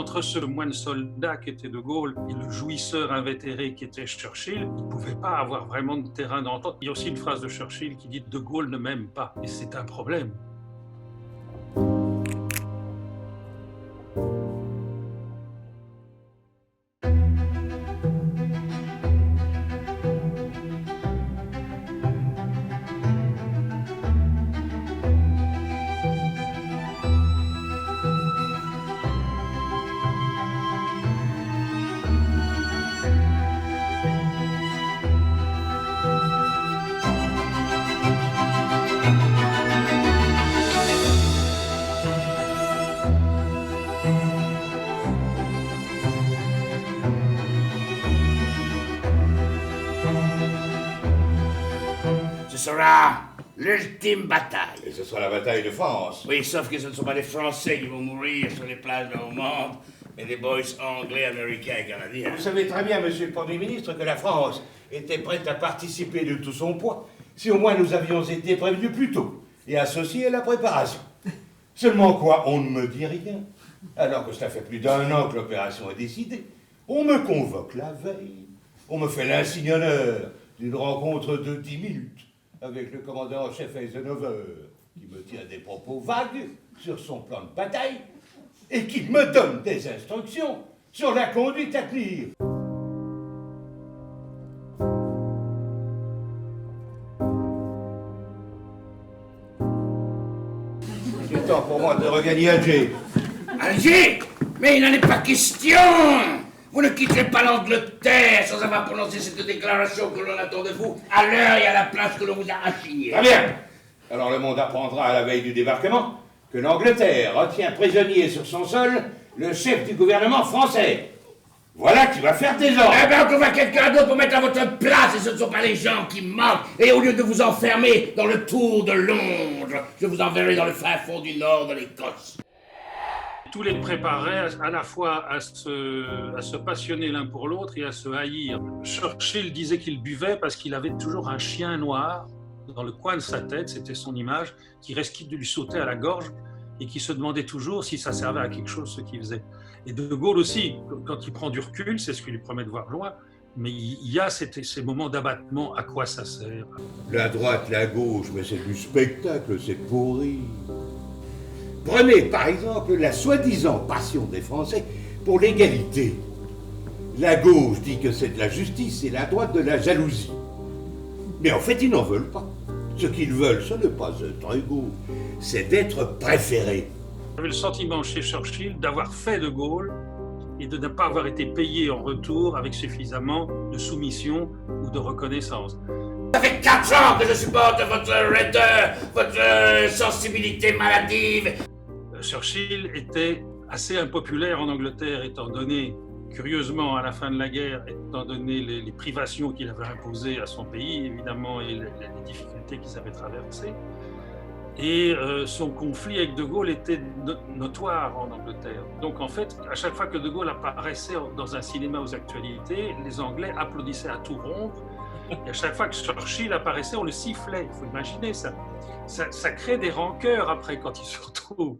entre ce moine soldat qui était De Gaulle et le jouisseur invétéré qui était Churchill, il ne pouvait pas avoir vraiment de terrain d'entente. Il y a aussi une phrase de Churchill qui dit « De Gaulle ne m'aime pas ». Et c'est un problème. Ce sera l'ultime bataille. Et ce sera la bataille de France. Oui, sauf que ce ne sont pas les Français qui vont mourir sur les plages normandes, mais des boys anglais, américains et canadiens. Vous savez très bien, monsieur le Premier ministre, que la France était prête à participer de tout son poids si au moins nous avions été prévenus plus tôt et associés à la préparation. Seulement quoi, on ne me dit rien. Alors que cela fait plus d'1 an que l'opération est décidée. On me convoque la veille. On me fait l'insigne honneur d'une rencontre de 10 minutes avec le commandant en chef Eisenhower, qui me tient des propos vagues sur son plan de bataille et qui me donne des instructions sur la conduite à tenir. Il est temps pour moi de regagner Alger. Alger? Mais il n'en est pas question! Vous ne quitterez pas l'Angleterre sans avoir prononcé cette déclaration que l'on attend de vous à l'heure et à la place que l'on vous a assignée. Très bien. Alors le monde apprendra à la veille du débarquement que l'Angleterre retient prisonnier sur son sol le chef du gouvernement français. Voilà qui va faire des ordres. Eh bien, on trouvera quelqu'un d'autre pour mettre à votre place, et ce ne sont pas les gens qui manquent. Et au lieu de vous enfermer dans le Tour de Londres, je vous enverrai dans le fin fond du nord de l'Écosse. Tous les préparaient à la fois à se passionner l'un pour l'autre et à se haïr. Churchill disait qu'il buvait parce qu'il avait toujours un chien noir dans le coin de sa tête, c'était son image, qui risquait de lui sauter à la gorge et qui se demandait toujours si ça servait à quelque chose ce qu'il faisait. Et De Gaulle aussi, quand il prend du recul, c'est ce qui lui promet de voir loin, mais il y a ces moments d'abattement, à quoi ça sert? La droite, la gauche, mais c'est du spectacle, c'est pourri. Prenez par exemple la soi-disant passion des Français pour l'égalité. La gauche dit que c'est de la justice et la droite de la jalousie. Mais en fait, ils n'en veulent pas. Ce qu'ils veulent, ce n'est pas être égaux, c'est d'être préférés. J'avais le sentiment chez Churchill d'avoir fait De Gaulle et de ne pas avoir été payé en retour avec suffisamment de soumission ou de reconnaissance. Ça fait 4 ans que je supporte votre raideur, votre sensibilité maladive. Churchill était assez impopulaire en Angleterre, étant donné, curieusement, à la fin de la guerre, étant donné les privations qu'il avait imposées à son pays, évidemment, et les difficultés qu'ils avaient traversées. Et son conflit avec De Gaulle était notoire en Angleterre. Donc en fait, à chaque fois que De Gaulle apparaissait dans un cinéma aux actualités, les Anglais applaudissaient à tout rompre. Et à chaque fois que Churchill apparaissait, on le sifflait. Il faut imaginer ça. Ça crée des rancœurs après quand ils se retrouvent.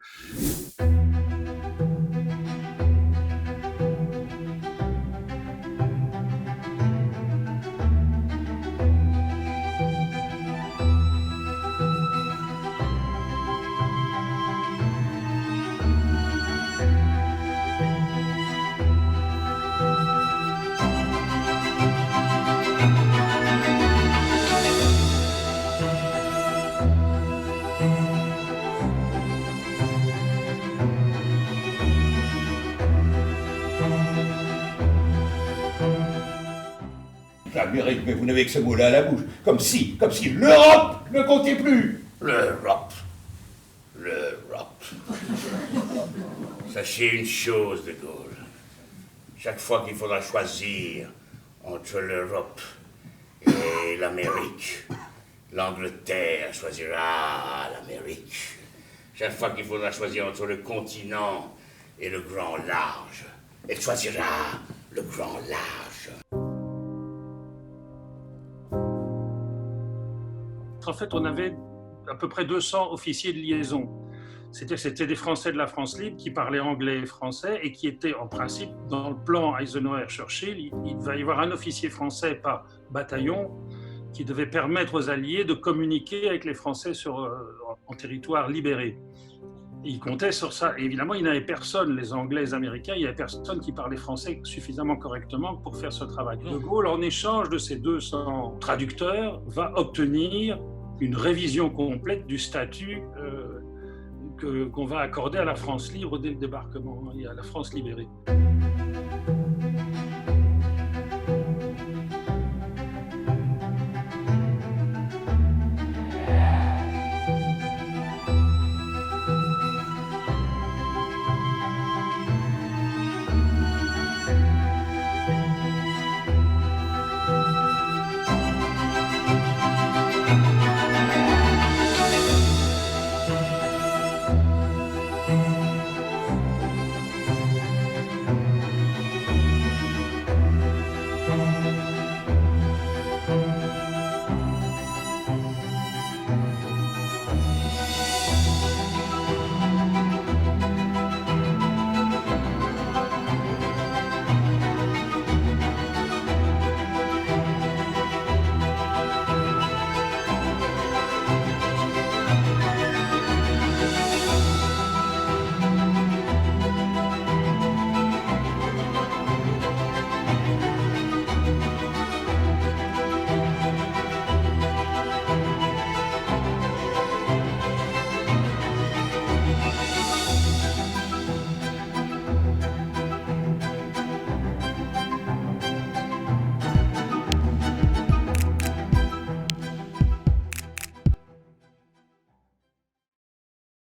L'Amérique, mais vous n'avez que ce mot-là à la bouche. Comme si l'Europe ne comptait plus. L'Europe. Sachez une chose, De Gaulle. Chaque fois qu'il faudra choisir entre l'Europe et l'Amérique, l'Angleterre choisira l'Amérique. Chaque fois qu'il faudra choisir entre le continent et le grand large, elle choisira le grand large. En fait, on avait à peu près 200 officiers de liaison. C'est-à-dire que c'était des Français de la France libre qui parlaient anglais et français et qui étaient en principe dans le plan Eisenhower-Churchill. Il va y avoir un officier français par bataillon qui devait permettre aux Alliés de communiquer avec les Français en territoire libéré. Et il comptait sur ça. Et évidemment, il n'y avait personne, les Anglais, les Américains, il n'y avait personne qui parlait français suffisamment correctement pour faire ce travail. De Gaulle, en échange de ces 200 traducteurs, va obtenir une révision complète du statut qu'on va accorder à la France libre dès le débarquement et à la France libérée.